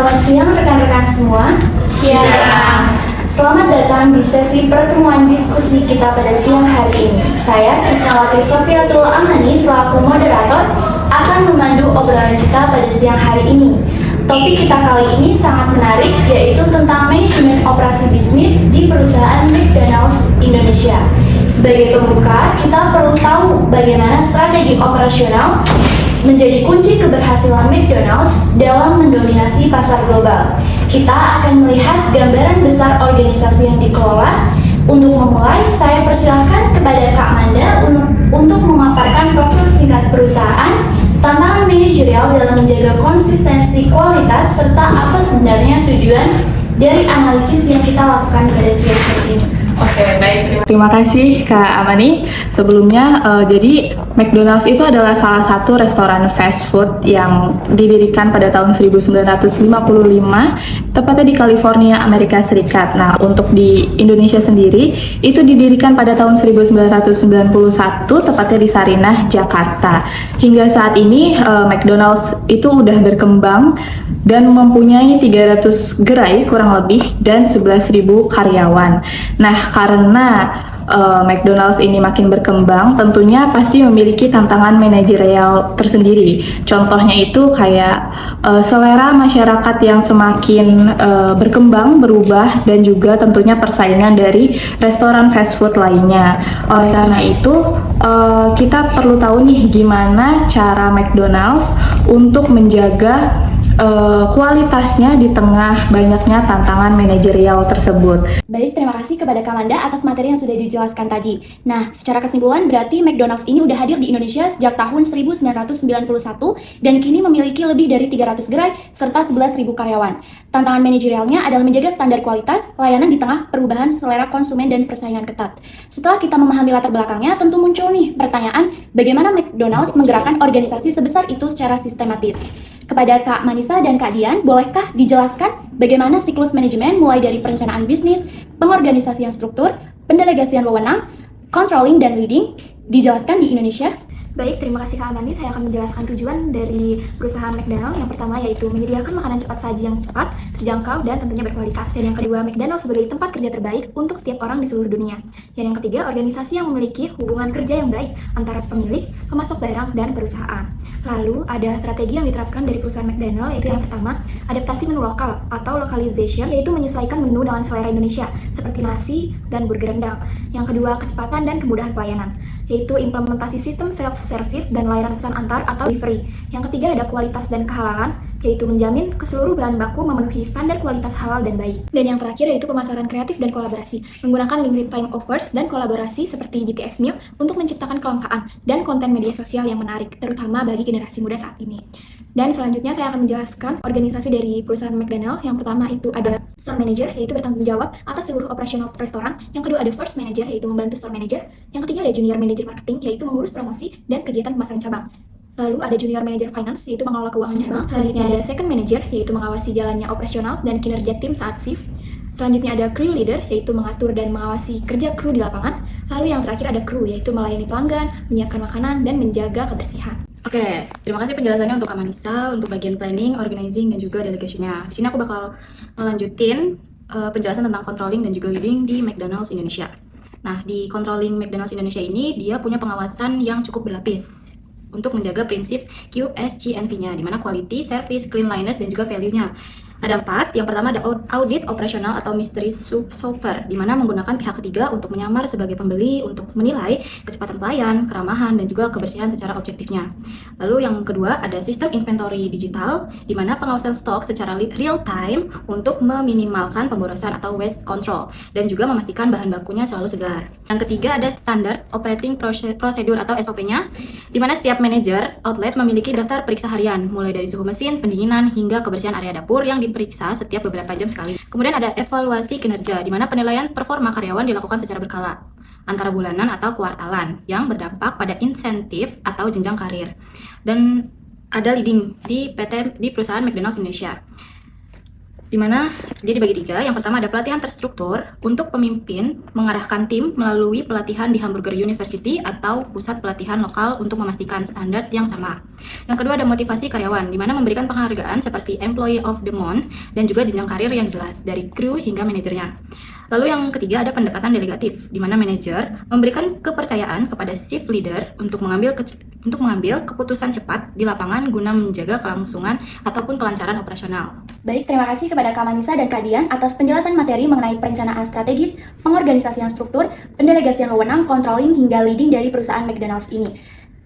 Selamat siang rekan-rekan semua. Siang. Selamat datang di sesi pertemuan diskusi kita pada siang hari ini. Saya, Krisnawati Sofiatul Amani, selaku moderator, akan memandu obrolan kita pada siang hari ini. Topik kita kali ini sangat menarik, yaitu tentang manajemen operasi bisnis di perusahaan McDonald's Indonesia. Sebagai pembuka, kita perlu tahu bagaimana strategi operasional menjadi kunci keberhasilan McDonald's dalam mendominasi pasar global. Kita akan melihat gambaran besar organisasi yang dikelola. Untuk memulai, saya persilahkan kepada Kak Manda untuk memaparkan profil singkat perusahaan, tantangan manajerial dalam menjaga konsistensi kualitas, serta apa sebenarnya tujuan dari analisis yang kita lakukan pada siang hari ini. Oke, baik. Terima kasih Kak Amani. Sebelumnya, jadi McDonald's itu adalah salah satu restoran fast food yang didirikan pada tahun 1955, tepatnya di California, Amerika Serikat. Nah, untuk di Indonesia sendiri, itu didirikan pada tahun 1991, tepatnya di Sarinah, Jakarta. Hingga saat ini, McDonald's itu udah berkembang dan mempunyai 300 gerai kurang lebih dan 11.000 karyawan. Nah, karena McDonald's ini makin berkembang, tentunya pasti memiliki tantangan manajerial tersendiri. Contohnya itu kayak selera masyarakat yang semakin berkembang, berubah, dan juga tentunya persaingan dari restoran fast food lainnya. Oleh karena itu, kita perlu tahu nih gimana cara McDonald's untuk menjaga kualitasnya di tengah banyaknya tantangan manajerial tersebut. Baik, terima kasih kepada Kak Manda atas materi yang sudah dijelaskan tadi. Nah, secara kesimpulan berarti McDonald's ini udah hadir di Indonesia sejak tahun 1991 dan kini memiliki lebih dari 300 gerai serta 11.000 karyawan. Tantangan manajerialnya adalah menjaga standar kualitas pelayanan di tengah perubahan selera konsumen dan persaingan ketat. Setelah kita memahami latar belakangnya, tentu muncul nih pertanyaan, bagaimana McDonald's menggerakkan organisasi sebesar itu secara sistematis? Kepada Kak Manisa dan Kak Dian, bolehkah dijelaskan bagaimana siklus manajemen mulai dari perencanaan bisnis, pengorganisasian struktur, pendelegasian wewenang, controlling, dan leading dijelaskan di Indonesia? Baik, terima kasih Kak Amani. Saya akan menjelaskan tujuan dari perusahaan McDonald's. Yang pertama yaitu menyediakan makanan cepat saji yang cepat, terjangkau, dan tentunya berkualitas. Dan yang kedua, McDonald's sebagai tempat kerja terbaik untuk setiap orang di seluruh dunia. Dan yang ketiga, organisasi yang memiliki hubungan kerja yang baik antara pemilik, pemasok barang, dan perusahaan. Lalu, ada strategi yang diterapkan dari perusahaan McDonald's, yaitu yang pertama, adaptasi menu lokal atau localization, yaitu menyesuaikan menu dengan selera Indonesia, seperti nasi dan burger rendang. Yang kedua, kecepatan dan kemudahan pelayanan, yaitu implementasi sistem self-service dan layanan pesan antar atau delivery. Yang ketiga ada kualitas dan kehalalan, yaitu menjamin keseluruh bahan baku memenuhi standar kualitas halal dan baik. Dan yang terakhir yaitu pemasaran kreatif dan kolaborasi, menggunakan limited time offers dan kolaborasi seperti BTS Meal untuk menciptakan kelangkaan dan konten media sosial yang menarik, terutama bagi generasi muda saat ini. Dan selanjutnya saya akan menjelaskan organisasi dari perusahaan McDonald's. Yang pertama itu ada store manager, yaitu bertanggung jawab atas seluruh operasional restoran. Yang kedua ada first manager, yaitu membantu store manager. Yang ketiga ada junior manager marketing, yaitu mengurus promosi dan kegiatan pemasaran cabang. Lalu ada junior manager finance, yaitu mengelola keuangan cabang. Selanjutnya ada second manager, yaitu mengawasi jalannya operasional dan kinerja tim saat shift. Selanjutnya ada crew leader, yaitu mengatur dan mengawasi kerja kru di lapangan. Lalu yang terakhir ada crew, yaitu melayani pelanggan, menyiapkan makanan, dan menjaga kebersihan. Oke, terima kasih penjelasannya untuk Kak Manisa, untuk bagian planning, organizing, dan juga delegasinya. Di sini aku bakal melanjutin penjelasan tentang controlling dan juga leading di McDonald's Indonesia. Nah, di controlling McDonald's Indonesia ini, dia punya pengawasan yang cukup berlapis untuk menjaga prinsip QSCNV-nya, di mana quality, service, cleanliness, dan juga value-nya. Ada 4. Yang pertama ada audit operasional atau mystery shopper, di mana menggunakan pihak ketiga untuk menyamar sebagai pembeli untuk menilai kecepatan pelayan, keramahan, dan juga kebersihan secara objektifnya. Lalu yang kedua ada sistem inventory digital, di mana pengawasan stok secara real time untuk meminimalkan pemborosan atau waste control, dan juga memastikan bahan bakunya selalu segar. Yang ketiga ada standard operating procedure atau SOP-nya, di mana setiap manajer outlet memiliki daftar periksa harian, mulai dari suhu mesin, pendinginan, hingga kebersihan area dapur yang diperiksa setiap beberapa jam sekali. Kemudian ada evaluasi kinerja, di mana penilaian performa karyawan dilakukan secara berkala, antara bulanan atau kuartalan, yang berdampak pada insentif atau jenjang karir. Dan ada leading di perusahaan McDonald's Indonesia, di mana dia dibagi 3. Yang pertama ada pelatihan terstruktur untuk pemimpin mengarahkan tim melalui pelatihan di Hamburger University atau pusat pelatihan lokal untuk memastikan standar yang sama. Yang kedua ada motivasi karyawan, di mana memberikan penghargaan seperti Employee of the Month dan juga jenjang karir yang jelas dari kru hingga manajernya. Lalu yang ketiga ada pendekatan delegatif, di mana manajer memberikan kepercayaan kepada shift leader untuk mengambil keputusan cepat di lapangan guna menjaga kelangsungan ataupun kelancaran operasional. Baik, terima kasih kepada Kak Manisa dan Kak Dian atas penjelasan materi mengenai perencanaan strategis, pengorganisasian struktur, pendelegasian wewenang, controlling, hingga leading dari perusahaan McDonald's ini.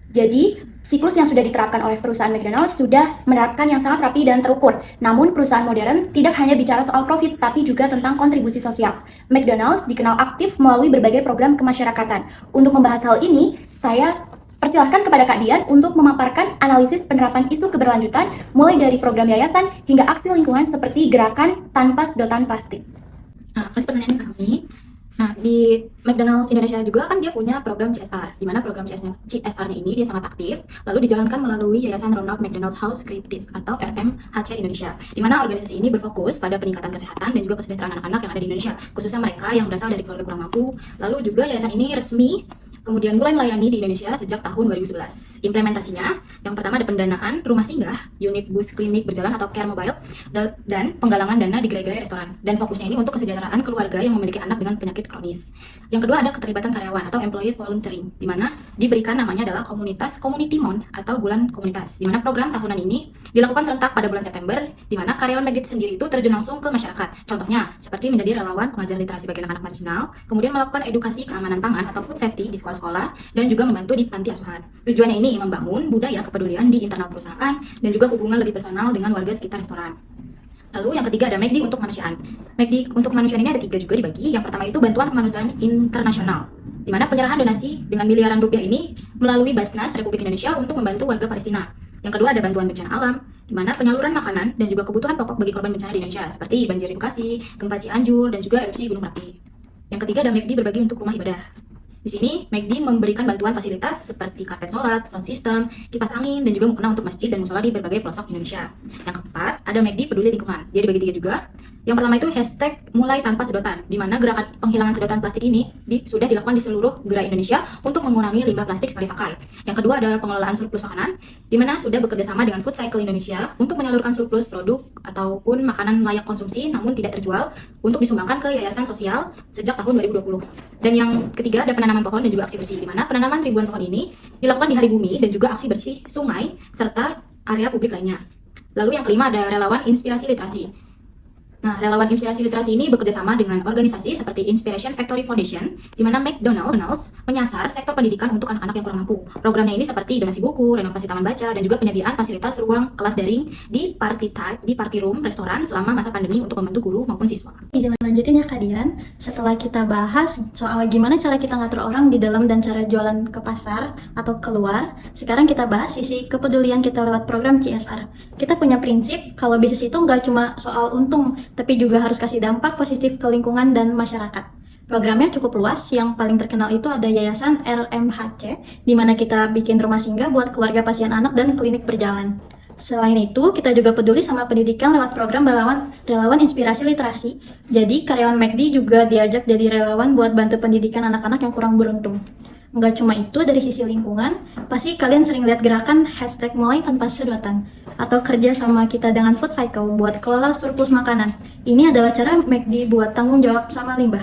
Jadi, siklus yang sudah diterapkan oleh perusahaan McDonald's sudah menerapkan yang sangat rapi dan terukur. Namun, perusahaan modern tidak hanya bicara soal profit, tapi juga tentang kontribusi sosial. McDonald's dikenal aktif melalui berbagai program kemasyarakatan. Untuk membahas hal ini, saya persilahkan kepada Kak Dian untuk memaparkan analisis penerapan isu keberlanjutan, mulai dari program yayasan hingga aksi lingkungan seperti gerakan tanpa sedotan plastik. Nah, kasih pertanyaannya kami. Nah, di McDonald's Indonesia juga kan dia punya program CSR, di mana program CSR-nya ini dia sangat aktif, lalu dijalankan melalui Yayasan Ronald McDonald House Critics atau RMHC Indonesia, di mana organisasi ini berfokus pada peningkatan kesehatan dan juga kesejahteraan anak-anak yang ada di Indonesia, khususnya mereka yang berasal dari keluarga kurang mampu. Lalu juga yayasan ini resmi kemudian mulai melayani di Indonesia sejak tahun 2011. Implementasinya, yang pertama ada pendanaan rumah singgah, unit bus klinik berjalan atau care mobile, dan penggalangan dana di gerai-gerai restoran. Dan fokusnya ini untuk kesejahteraan keluarga yang memiliki anak dengan penyakit kronis. Yang kedua ada keterlibatan karyawan atau employee volunteering, di mana diberikan namanya adalah Community Month atau bulan komunitas, di mana program tahunan ini dilakukan serentak pada bulan September, di mana karyawan McD sendiri itu terjun langsung ke masyarakat. Contohnya, seperti menjadi relawan pengajar literasi bagi anak-anak marginal, kemudian melakukan edukasi keamanan pangan atau food safety di sekolah-sekolah, dan juga membantu di panti asuhan. Tujuannya ini membangun budaya kepedulian di internal perusahaan dan juga hubungan lebih personal dengan warga sekitar restoran. Lalu yang ketiga ada McD untuk kemanusiaan. McD untuk kemanusiaan ini ada 3 juga dibagi. Yang pertama itu bantuan kemanusiaan internasional, di mana penyerahan donasi dengan miliaran rupiah ini melalui Basnas Republik Indonesia untuk membantu warga Palestina. Yang kedua ada bantuan bencana alam, di mana penyaluran makanan dan juga kebutuhan pokok bagi korban bencana di Indonesia, seperti banjir di Bekasi, gempa Cianjur, dan juga erupsi Gunung Merapi. Yang ketiga ada McD berbagi untuk rumah ibadah. Di sini, McD memberikan bantuan fasilitas seperti karpet sholat, sound system, kipas angin, dan juga mukena untuk masjid dan musola di berbagai pelosok Indonesia. Yang keempat, ada McD peduli lingkungan. Dia dibagi 3 juga. Yang pertama itu hashtag mulai tanpa sedotan, di mana gerakan penghilangan sedotan plastik ini sudah dilakukan di seluruh gerai Indonesia untuk mengurangi limbah plastik sekali pakai. Yang kedua ada pengelolaan surplus makanan, di mana sudah bekerjasama dengan Food Cycle Indonesia untuk menyalurkan surplus produk ataupun makanan layak konsumsi namun tidak terjual untuk disumbangkan ke yayasan sosial sejak tahun 2020. Dan yang ketiga ada penanaman pohon dan juga aksi bersih, di mana penanaman ribuan pohon ini dilakukan di Hari Bumi dan juga aksi bersih sungai serta area publik lainnya. Lalu yang kelima ada relawan inspirasi literasi. Nah, relawan inspirasi literasi ini bekerjasama dengan organisasi seperti Inspiration Factory Foundation, di mana McDonald's menyasar sektor pendidikan untuk anak-anak yang kurang mampu. Programnya ini seperti donasi buku, renovasi taman baca, dan juga penyediaan fasilitas ruang kelas daring di party room restoran selama masa pandemi untuk membantu guru maupun siswa. Izin lanjutin ya Kak Dian, setelah kita bahas soal gimana cara kita ngatur orang di dalam dan cara jualan ke pasar atau keluar, sekarang kita bahas sisi kepedulian kita lewat program CSR. Kita punya prinsip kalau bisnis itu nggak cuma soal untung, tapi juga harus kasih dampak positif ke lingkungan dan masyarakat. Programnya cukup luas, yang paling terkenal itu ada Yayasan RMHC, di mana kita bikin rumah singgah buat keluarga pasien anak dan klinik berjalan. Selain itu, kita juga peduli sama pendidikan lewat program relawan inspirasi literasi. Jadi, karyawan McD juga diajak jadi relawan buat bantu pendidikan anak-anak yang kurang beruntung. Nggak cuma itu, dari sisi lingkungan, pasti kalian sering lihat gerakan hashtag mulai tanpa sedotan, atau kerja sama kita dengan Food Cycle buat kelola surplus makanan. Ini adalah cara McD buat tanggung jawab sama limbah.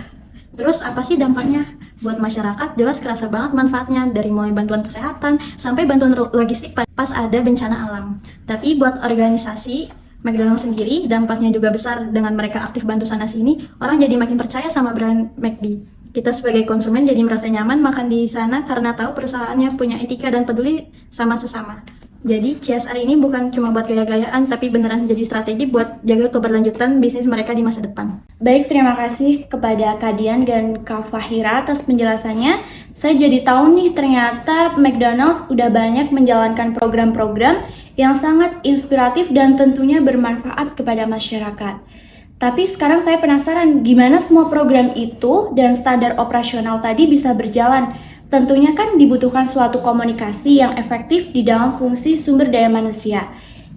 Terus apa sih dampaknya? Buat masyarakat jelas kerasa banget manfaatnya, dari mulai bantuan kesehatan sampai bantuan logistik pas ada bencana alam. Tapi buat organisasi McDonald's sendiri, dampaknya juga besar. Dengan mereka aktif bantu sana sini, orang jadi makin percaya sama brand McD. Kita sebagai konsumen jadi merasa nyaman makan di sana karena tahu perusahaannya punya etika dan peduli sama sesama. Jadi CSR ini bukan cuma buat gaya-gayaan, tapi beneran jadi strategi buat jaga keberlanjutan bisnis mereka di masa depan. Baik, terima kasih kepada Kak Dian dan Kak Fahira atas penjelasannya. Saya jadi tahu nih, ternyata McDonald's udah banyak menjalankan program-program yang sangat inspiratif dan tentunya bermanfaat kepada masyarakat. Tapi sekarang saya penasaran gimana semua program itu dan standar operasional tadi bisa berjalan. Tentunya kan dibutuhkan suatu komunikasi yang efektif di dalam fungsi sumber daya manusia.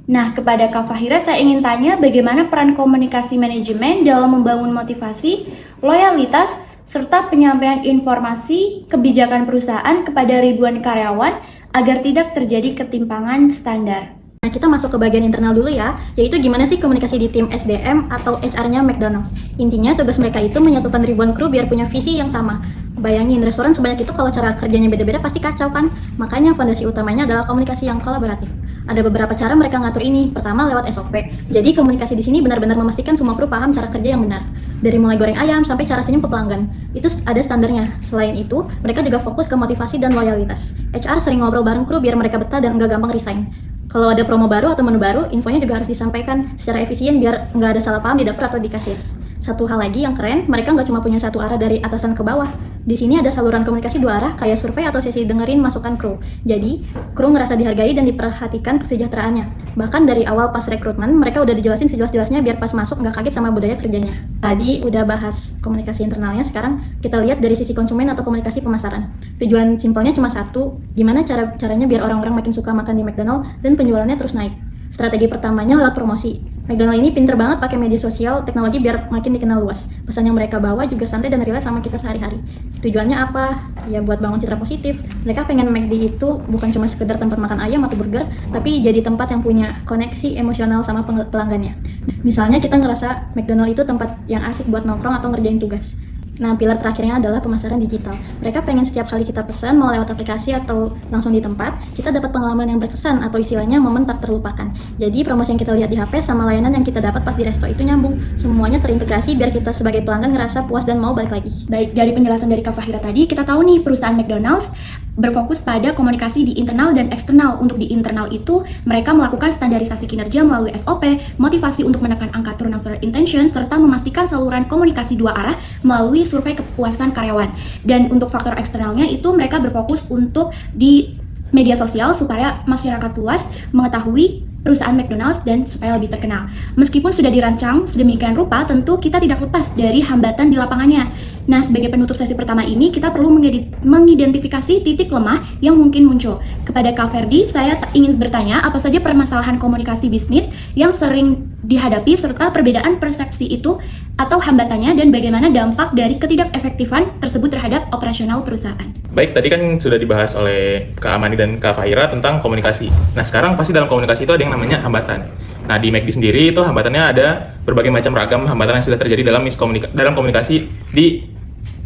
Nah, kepada Kak Fahira saya ingin tanya bagaimana peran komunikasi manajemen dalam membangun motivasi, loyalitas, serta penyampaian informasi kebijakan perusahaan kepada ribuan karyawan agar tidak terjadi ketimpangan standar. Nah, kita masuk ke bagian internal dulu ya, yaitu gimana sih komunikasi di tim SDM atau HR-nya McDonald's. Intinya tugas mereka itu menyatukan ribuan kru biar punya visi yang sama. Bayangin, restoran sebanyak itu kalau cara kerjanya beda-beda pasti kacau kan? Makanya fondasi utamanya adalah komunikasi yang kolaboratif. Ada beberapa cara mereka ngatur ini. Pertama lewat SOP. Jadi komunikasi di sini benar-benar memastikan semua kru paham cara kerja yang benar. Dari mulai goreng ayam sampai cara senyum ke pelanggan. Itu ada standarnya. Selain itu, mereka juga fokus ke motivasi dan loyalitas. HR sering ngobrol bareng kru biar mereka betah dan nggak gampang resign. Kalau ada promo baru atau menu baru, infonya juga harus disampaikan secara efisien biar nggak ada salah paham di dapur atau di kasir. Satu hal lagi yang keren, mereka nggak cuma punya satu arah dari atasan ke bawah. Di sini ada saluran komunikasi dua arah kayak survei atau sesi dengerin masukan kru. Jadi, kru ngerasa dihargai dan diperhatikan kesejahteraannya. Bahkan dari awal pas rekrutmen, mereka udah dijelasin sejelas-jelasnya biar pas masuk nggak kaget sama budaya kerjanya. Tadi udah bahas komunikasi internalnya, sekarang kita lihat dari sisi konsumen atau komunikasi pemasaran. Tujuan simpelnya cuma satu, gimana caranya biar orang-orang makin suka makan di McDonald's dan penjualannya terus naik. Strategi pertamanya lewat promosi. McDonald's ini pinter banget pakai media sosial, teknologi biar makin dikenal luas. Pesan yang mereka bawa juga santai dan relate sama kita sehari-hari. Tujuannya apa? Ya buat bangun citra positif. Mereka pengen McD itu bukan cuma sekedar tempat makan ayam atau burger, tapi jadi tempat yang punya koneksi emosional sama pelanggannya. Misalnya kita ngerasa McDonald's itu tempat yang asik buat nongkrong atau ngerjain tugas. Nah, pilar terakhirnya adalah pemasaran digital. Mereka pengen setiap kali kita pesan, mau lewat aplikasi atau langsung di tempat, kita dapat pengalaman yang berkesan atau istilahnya momen tak terlupakan. Jadi, promosi yang kita lihat di HP sama layanan yang kita dapat pas di resto itu nyambung. Semuanya terintegrasi biar kita sebagai pelanggan ngerasa puas dan mau balik lagi. Baik, dari penjelasan dari Kak Fahira tadi, kita tahu nih perusahaan McDonald's berfokus pada komunikasi di internal dan eksternal. Untuk di internal itu, mereka melakukan standarisasi kinerja melalui SOP, motivasi untuk menekan angka turnover intention, serta memastikan saluran komunikasi dua arah melalui survei kepuasan karyawan. Dan untuk faktor eksternalnya itu mereka berfokus untuk di media sosial supaya masyarakat luas mengetahui perusahaan McDonald's dan supaya lebih terkenal. Meskipun sudah dirancang sedemikian rupa, tentu kita tidak lepas dari hambatan di lapangannya. Nah, sebagai penutup sesi pertama ini, kita perlu mengidentifikasi titik lemah yang mungkin muncul. Kepada Kak Ferdi, saya ingin bertanya apa saja permasalahan komunikasi bisnis yang sering dihadapi serta perbedaan persepsi itu atau hambatannya dan bagaimana dampak dari ketidakefektifan tersebut terhadap operasional perusahaan. Baik, tadi kan sudah dibahas oleh Kak Amani dan Kak Fahira tentang komunikasi. Nah, sekarang pasti dalam komunikasi itu ada yang namanya hambatan. Nah, di McD sendiri itu hambatannya ada berbagai macam ragam hambatan yang sudah terjadi dalam komunikasi di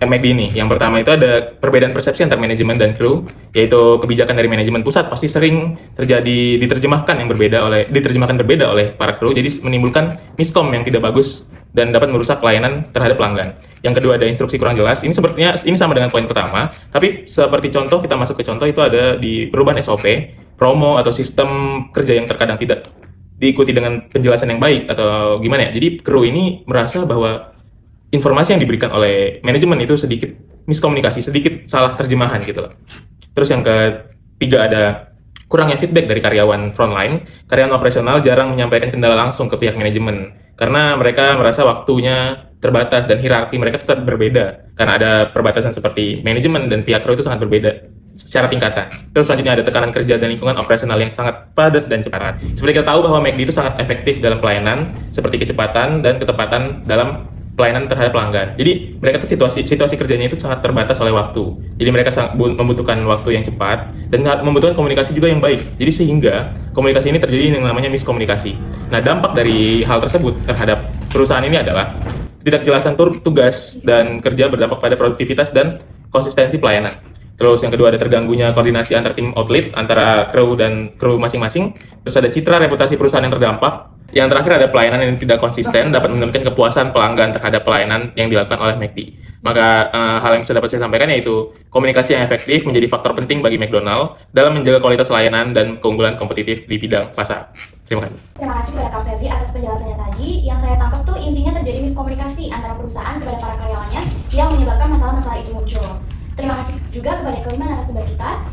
McD ini. Yang pertama itu ada perbedaan persepsi antar manajemen dan kru, yaitu kebijakan dari manajemen pusat pasti sering terjadi diterjemahkan berbeda oleh para kru, jadi menimbulkan miskom yang tidak bagus dan dapat merusak pelayanan terhadap pelanggan. Yang kedua ada instruksi kurang jelas. Ini sepertinya ini sama dengan poin pertama, tapi seperti contoh kita masuk ke contoh itu ada di perubahan SOP, promo atau sistem kerja yang terkadang tidak diikuti dengan penjelasan yang baik atau gimana ya. Jadi kru ini merasa bahwa informasi yang diberikan oleh manajemen itu sedikit miskomunikasi, sedikit salah terjemahan gitu loh. Terus yang ketiga ada kurangnya feedback dari karyawan frontline. Karyawan operasional jarang menyampaikan kendala langsung ke pihak manajemen karena mereka merasa waktunya terbatas dan hierarki mereka tetap berbeda karena ada perbatasan seperti manajemen dan pihak kru itu sangat berbeda secara tingkatan. Terus selanjutnya ada tekanan kerja dan lingkungan operasional yang sangat padat dan cepat. Seperti kita tahu bahwa McD itu sangat efektif dalam pelayanan seperti kecepatan dan ketepatan dalam pelayanan terhadap pelanggan. Jadi mereka tuh situasi kerjanya itu sangat terbatas oleh waktu. Jadi mereka sangat membutuhkan waktu yang cepat dan membutuhkan komunikasi juga yang baik. Jadi sehingga komunikasi ini terjadi yang namanya miskomunikasi. Nah, dampak dari hal tersebut terhadap perusahaan ini adalah ketidakjelasan tugas dan kerja berdampak pada produktivitas dan konsistensi pelayanan. Terus yang kedua ada terganggunya koordinasi antar tim outlet antara kru dan kru masing-masing. Terus ada citra reputasi perusahaan yang terdampak. Yang terakhir ada pelayanan yang tidak konsisten dapat menurunkan kepuasan pelanggan terhadap pelayanan yang dilakukan oleh McD. Maka hal yang bisa dapat saya sampaikan yaitu komunikasi yang efektif menjadi faktor penting bagi McDonald's dalam menjaga kualitas layanan dan keunggulan kompetitif di bidang pasar. Terima kasih. Terima kasih kepada Kak Ferdi atas penjelasannya tadi. Yang saya tangkap tuh intinya terjadi miskomunikasi antara perusahaan kepada para karyawannya yang menyebabkan masalah-masalah itu muncul. Terima kasih juga kepada kelima narasumber kita.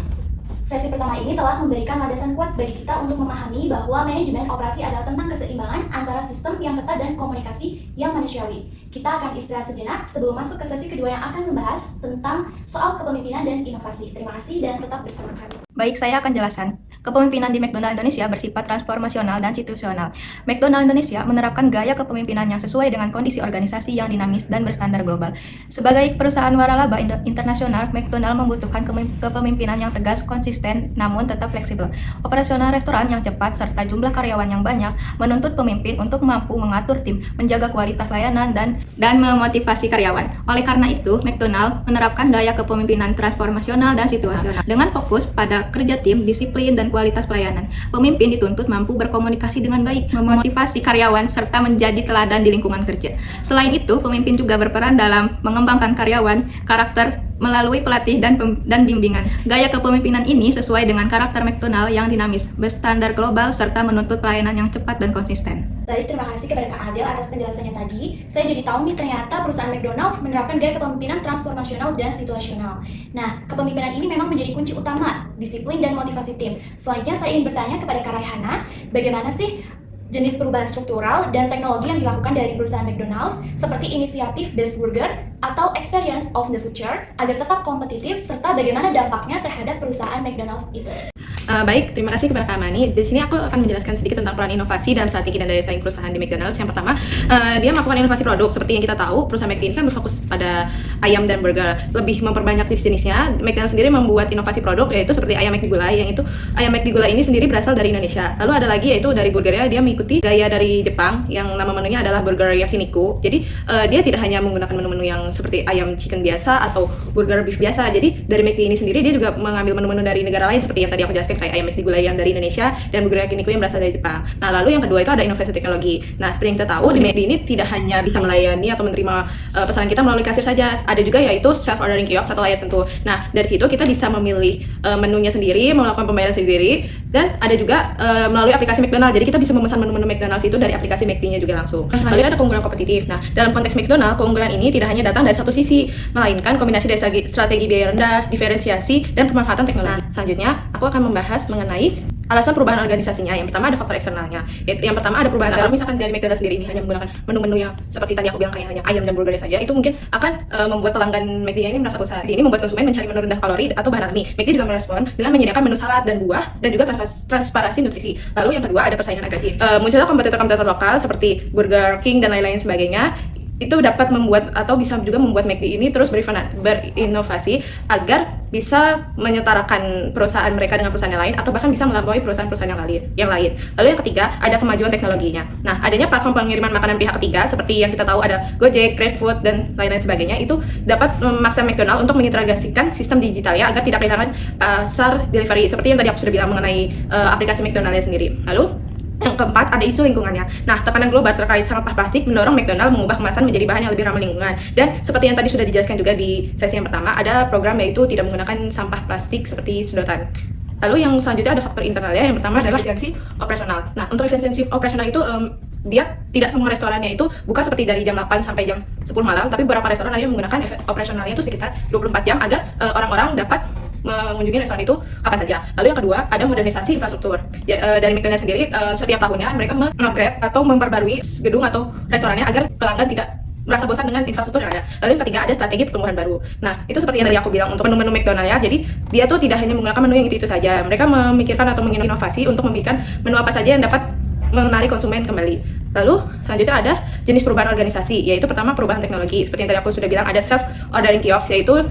Sesi pertama ini telah memberikan landasan kuat bagi kita untuk memahami bahwa manajemen operasi adalah tentang keseimbangan antara sistem yang ketat dan komunikasi yang manusiawi. Kita akan istirahat sejenak sebelum masuk ke sesi kedua yang akan membahas tentang soal kepemimpinan dan inovasi. Terima kasih dan tetap bersama kami. Baik, saya akan jelaskan. Kepemimpinan di McDonald Indonesia bersifat transformasional dan situasional. McDonald Indonesia menerapkan gaya kepemimpinan yang sesuai dengan kondisi organisasi yang dinamis dan berstandar global. Sebagai perusahaan waralaba internasional, McDonald membutuhkan kepemimpinan yang tegas, konsisten, namun tetap fleksibel. Operasional restoran yang cepat serta jumlah karyawan yang banyak menuntut pemimpin untuk mampu mengatur tim, menjaga kualitas layanan, dan memotivasi karyawan. Oleh karena itu, McDonald menerapkan gaya kepemimpinan transformasional dan situasional dengan fokus pada kerja tim, disiplin, dan kualitas pelayanan. Pemimpin dituntut mampu berkomunikasi dengan baik, memotivasi karyawan, serta menjadi teladan di lingkungan kerja. Selain itu, pemimpin juga berperan dalam mengembangkan karyawan, karakter melalui pelatih dan bimbingan. Gaya kepemimpinan ini sesuai dengan karakter McDonald yang dinamis, berstandar global, serta menuntut pelayanan yang cepat dan konsisten. Baik, terima kasih kepada Kak Adel atas penjelasannya tadi. Saya jadi tahu nih ternyata perusahaan McDonald's menerapkan gaya kepemimpinan transformasional dan situasional. Nah, kepemimpinan ini memang menjadi kunci utama, disiplin dan motivasi tim. Selanjutnya saya ingin bertanya kepada Kak Raihana, bagaimana sih jenis perubahan struktural dan teknologi yang dilakukan dari perusahaan McDonald's seperti inisiatif Best Burger atau Experience of the Future agar tetap kompetitif serta bagaimana dampaknya terhadap perusahaan McDonald's itu. Baik, terima kasih kepada Kak Mani. Di sini aku akan menjelaskan sedikit tentang peran inovasi dan strategi dan daya saing perusahaan di McDonald's. Yang pertama, dia melakukan inovasi produk. Seperti yang kita tahu, perusahaan McD ini kan berfokus pada ayam dan burger, lebih memperbanyak jenis-jenisnya. McDonald's sendiri membuat inovasi produk, yaitu seperti ayam McD gulai, yang itu ayam McD gulai ini sendiri berasal dari Indonesia. Lalu ada lagi yaitu dari burgernya, dia mengikuti gaya dari Jepang, yang nama menunya adalah burger yakiniku. Jadi dia tidak hanya menggunakan menu-menu yang seperti ayam chicken biasa atau burger beef biasa. Jadi dari McD ini sendiri dia juga mengambil menu-menu dari negara lain seperti yang tadi aku jelaskan, kayak ayam McD gulai yang dari Indonesia dan burger yakiniku yang berasal dari Jepang. Nah, lalu yang kedua itu ada inovasi teknologi. Nah, seperti yang kita tahu, di McD ini tidak hanya bisa melayani atau menerima pesanan kita melalui kasir saja, ada juga yaitu self ordering kiosk atau layar sentuh. Nah, dari situ kita bisa memilih menunya sendiri, melakukan pembayaran sendiri, dan ada juga melalui aplikasi McDonald. Jadi kita bisa memesan menu-menu McDonald's itu dari aplikasi McD-nya juga langsung. Lalu ada keunggulan kompetitif. Nah, dalam konteks McDonald, keunggulan ini tidak hanya datang dari satu sisi, melainkan kombinasi dari strategi biaya rendah, diferensiasi, dan pemanfaatan teknologi. Selanjutnya, aku akan membahas mengenai alasan perubahan organisasinya. Yang pertama ada faktor eksternalnya. Yang pertama ada perubahan. Kalau misalkan dari McDonald's sendiri ini hanya menggunakan menu-menu yang seperti tadi aku bilang kayak hanya ayam dan burger saja, itu mungkin akan membuat pelanggan McD ini merasa bosan. Ini membuat konsumen mencari menu rendah kalori atau bahan alami. McD juga merespon dengan menyediakan menu salad dan buah dan juga transparansi nutrisi. Lalu yang kedua ada persaingan agresif. Munculnya kompetitor-kompetitor lokal seperti Burger King dan lain-lain sebagainya. Itu dapat membuat atau bisa juga membuat McD ini terus berinovasi agar bisa menyetarakan perusahaan mereka dengan perusahaan yang lain atau bahkan bisa melampaui perusahaan-perusahaan yang lain. Lalu yang ketiga ada kemajuan teknologinya. Nah, adanya platform pengiriman makanan pihak ketiga seperti yang kita tahu ada Gojek, GrabFood dan lain-lain sebagainya itu dapat memaksa McDonald untuk mengintegrasikan sistem digitalnya agar tidak kehilangan pasar delivery seperti yang tadi aku sudah bilang mengenai aplikasi McDonald-nya sendiri. Lalu yang keempat, ada isu lingkungannya. Nah, tekanan global terkait sampah plastik mendorong McDonald mengubah kemasan menjadi bahan yang lebih ramah lingkungan. Dan seperti yang tadi sudah dijelaskan juga di sesi yang pertama, ada program yaitu tidak menggunakan sampah plastik seperti sedotan. Lalu yang selanjutnya ada faktor internalnya. Yang pertama adalah efisiensi operasional. Nah, untuk efisiensi operasional itu dia tidak semua restorannya itu buka seperti dari jam 8 sampai jam 10 malam, tapi beberapa restoran ada yang menggunakan operasionalnya itu sekitar 24 jam agar orang-orang dapat mengunjungi restoran itu kapan saja. Lalu yang kedua ada modernisasi infrastruktur. Dari McDonald's sendiri setiap tahunnya mereka mengupgrade atau memperbarui gedung atau restorannya agar pelanggan tidak merasa bosan dengan infrastruktur yang ada. Lalu yang ketiga ada strategi pertumbuhan baru. Nah, itu seperti yang tadi aku bilang untuk menu-menu McDonald ya. Jadi dia tuh tidak hanya menggunakan menu yang itu saja. Mereka memikirkan atau menginovasi untuk membikin menu apa saja yang dapat menarik konsumen kembali. Lalu selanjutnya ada jenis perubahan organisasi, yaitu pertama perubahan teknologi. Seperti yang tadi aku sudah bilang ada self ordering kiosk, yaitu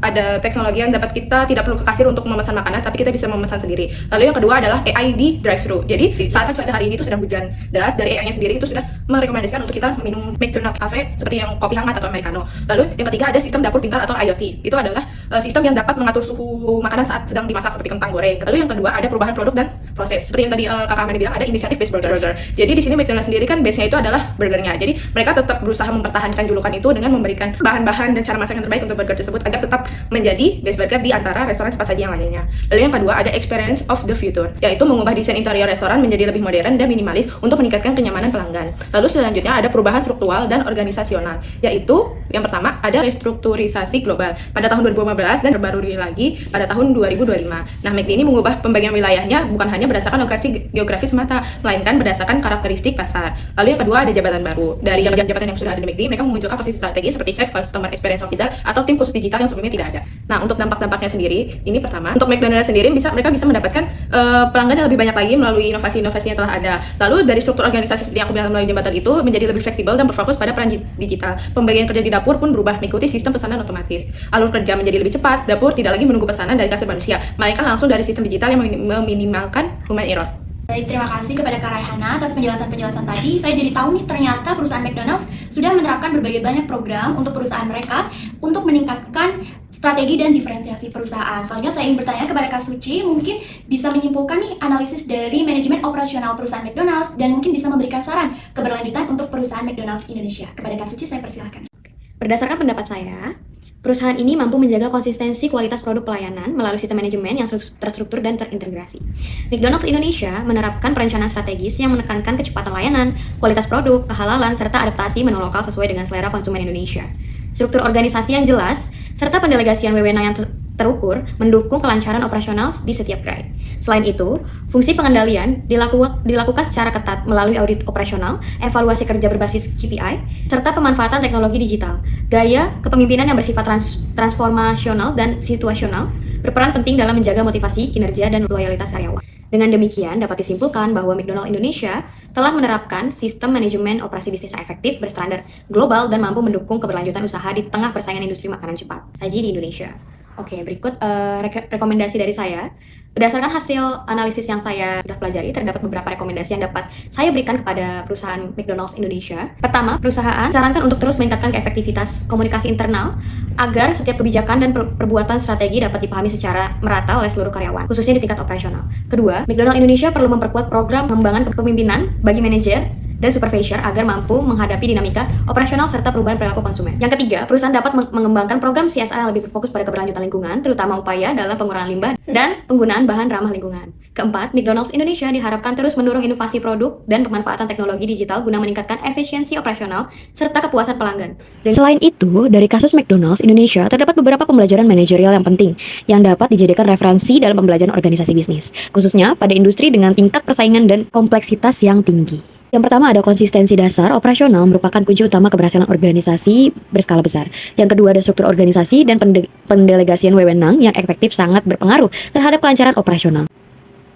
ada teknologi yang dapat kita tidak perlu ke kasir untuk memesan makanan, tapi kita bisa memesan sendiri. Lalu yang kedua adalah AI di drive-thru. Jadi saat cuaca hari ini itu sedang hujan deras, dari AI-nya sendiri itu sudah merekomendasikan untuk kita minum McDonald Cafe seperti yang kopi hangat atau americano. Lalu yang ketiga ada sistem dapur pintar atau IoT. Itu adalah sistem yang dapat mengatur suhu makanan saat sedang dimasak seperti kentang goreng. Lalu yang kedua ada perubahan produk dan proses. Seperti yang tadi Kakak Mani bilang ada inisiatif Best Burger. Jadi di sini McDonald sendiri kan base-nya itu adalah burgernya. Jadi mereka tetap berusaha mempertahankan julukan itu dengan memberikan bahan-bahan dan cara masak yang terbaik untuk burger tersebut agar tetap menjadi best burger di antara restoran cepat saji yang lainnya. Lalu yang kedua ada experience of the future, yaitu mengubah desain interior restoran menjadi lebih modern dan minimalis untuk meningkatkan kenyamanan pelanggan. Lalu selanjutnya ada perubahan struktural dan organisasional, yaitu yang pertama ada restrukturisasi global pada tahun 2015 dan terbaru lagi pada tahun 2025. Nah, McD ini mengubah pembagian wilayahnya bukan hanya hanya berdasarkan lokasi geografis semata, melainkan berdasarkan karakteristik pasar. Lalu yang kedua ada jabatan baru. Dari jabatan yang sudah ada di McD, mereka memunculkan posisi strategi seperti Chief Customer Experience Officer atau tim khusus digital yang sebelumnya tidak ada. Nah, untuk dampak-dampaknya sendiri, ini pertama, untuk McDonald's sendiri mereka bisa mendapatkan pelanggan yang lebih banyak lagi melalui inovasi-inovasi yang telah ada. Lalu dari struktur organisasi seperti yang aku bilang melalui jabatan itu menjadi lebih fleksibel dan berfokus pada peran digital. Pembagian kerja di dapur pun berubah mengikuti sistem pesanan otomatis. Alur kerja menjadi lebih cepat, dapur tidak lagi menunggu pesanan dari kasir manusia, melainkan langsung dari sistem digital yang meminimalkan human error. Baik, terima kasih kepada Kak Raihana atas penjelasan-penjelasan tadi. Saya jadi tahu nih ternyata perusahaan McDonald's sudah menerapkan berbagai banyak program untuk perusahaan mereka untuk meningkatkan strategi dan diferensiasi perusahaan. Selanjutnya saya ingin bertanya kepada Kak Suci, mungkin bisa menyimpulkan nih analisis dari manajemen operasional perusahaan McDonald's dan mungkin bisa memberikan saran keberlanjutan untuk perusahaan McDonald's Indonesia. Kepada Kak Suci, saya persilahkan. Berdasarkan pendapat saya, perusahaan ini mampu menjaga konsistensi kualitas produk pelayanan melalui sistem manajemen yang terstruktur dan terintegrasi. McDonald's Indonesia menerapkan perencanaan strategis yang menekankan kecepatan layanan, kualitas produk, kehalalan, serta adaptasi menu lokal sesuai dengan selera konsumen Indonesia. Struktur organisasi yang jelas, serta pendelegasian wewenang yang terukur mendukung kelancaran operasional di setiap gerai. Selain itu, fungsi pengendalian dilakukan secara ketat melalui audit operasional, evaluasi kerja berbasis KPI, serta pemanfaatan teknologi digital. Gaya kepemimpinan yang bersifat transformasional dan situasional berperan penting dalam menjaga motivasi, kinerja, dan loyalitas karyawan. Dengan demikian, dapat disimpulkan bahwa McDonald's Indonesia telah menerapkan sistem manajemen operasi bisnis yang efektif, berstandar global, dan mampu mendukung keberlanjutan usaha di tengah persaingan industri makanan cepat saji di Indonesia. Oke, berikut rekomendasi dari saya. Berdasarkan hasil analisis yang saya sudah pelajari, terdapat beberapa rekomendasi yang dapat saya berikan kepada perusahaan McDonald's Indonesia. Pertama, perusahaan sarankan untuk terus meningkatkan efektivitas komunikasi internal agar setiap kebijakan dan perbuatan strategi dapat dipahami secara merata oleh seluruh karyawan, khususnya di tingkat operasional. Kedua, McDonald's Indonesia perlu memperkuat program pengembangan kepemimpinan bagi manajer dan supervisor agar mampu menghadapi dinamika operasional serta perubahan perilaku konsumen. Yang ketiga, perusahaan dapat mengembangkan program CSR yang lebih berfokus pada keberlanjutan lingkungan, terutama upaya dalam pengurangan limbah dan penggunaan bahan ramah lingkungan. Keempat, McDonald's Indonesia diharapkan terus mendorong inovasi produk dan pemanfaatan teknologi digital guna meningkatkan efisiensi operasional serta kepuasan pelanggan. Selain itu, dari kasus McDonald's Indonesia terdapat beberapa pembelajaran manajerial yang penting yang dapat dijadikan referensi dalam pembelajaran organisasi bisnis, khususnya pada industri dengan tingkat persaingan dan kompleksitas yang tinggi. Yang pertama ada konsistensi dasar operasional merupakan kunci utama keberhasilan organisasi berskala besar. Yang kedua ada struktur organisasi dan pendelegasian wewenang yang efektif sangat berpengaruh terhadap kelancaran operasional.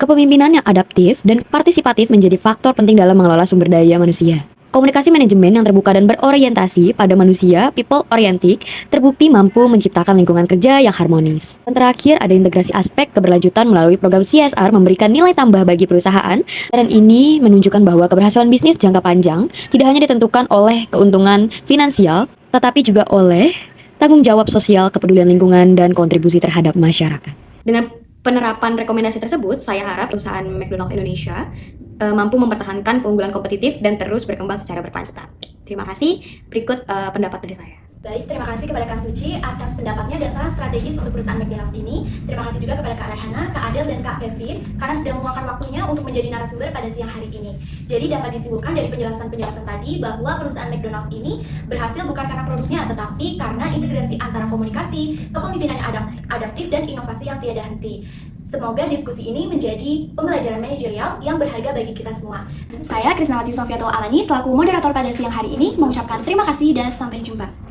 Kepemimpinan yang adaptif dan partisipatif menjadi faktor penting dalam mengelola sumber daya manusia. Komunikasi manajemen yang terbuka dan berorientasi pada manusia, people oriented, terbukti mampu menciptakan lingkungan kerja yang harmonis. Dan terakhir, ada integrasi aspek keberlanjutan melalui program CSR memberikan nilai tambah bagi perusahaan, dan ini menunjukkan bahwa keberhasilan bisnis jangka panjang tidak hanya ditentukan oleh keuntungan finansial, tetapi juga oleh tanggung jawab sosial, kepedulian lingkungan, dan kontribusi terhadap masyarakat. Dengan penerapan rekomendasi tersebut, saya harap perusahaan McDonald's Indonesia mampu mempertahankan keunggulan kompetitif dan terus berkembang secara berkelanjutan. Terima kasih. Berikut pendapat dari saya. Baik, terima kasih kepada Kak Suci atas pendapatnya dan saran strategis untuk perusahaan McDonald's ini. Terima kasih juga kepada Kak Raihana, Kak Adel, dan Kak Kevin karena sudah meluangkan waktunya untuk menjadi narasumber pada siang hari ini. Jadi dapat disimpulkan dari penjelasan-penjelasan tadi bahwa perusahaan McDonald's ini berhasil bukan karena produknya, tetapi karena integrasi antara komunikasi, kepemimpinan yang adaptif, dan inovasi yang tiada henti. Semoga diskusi ini menjadi pembelajaran manajerial yang berharga bagi kita semua. Saya Krisnawati Sofiatul Alani selaku moderator pada siang hari ini mengucapkan terima kasih dan sampai jumpa.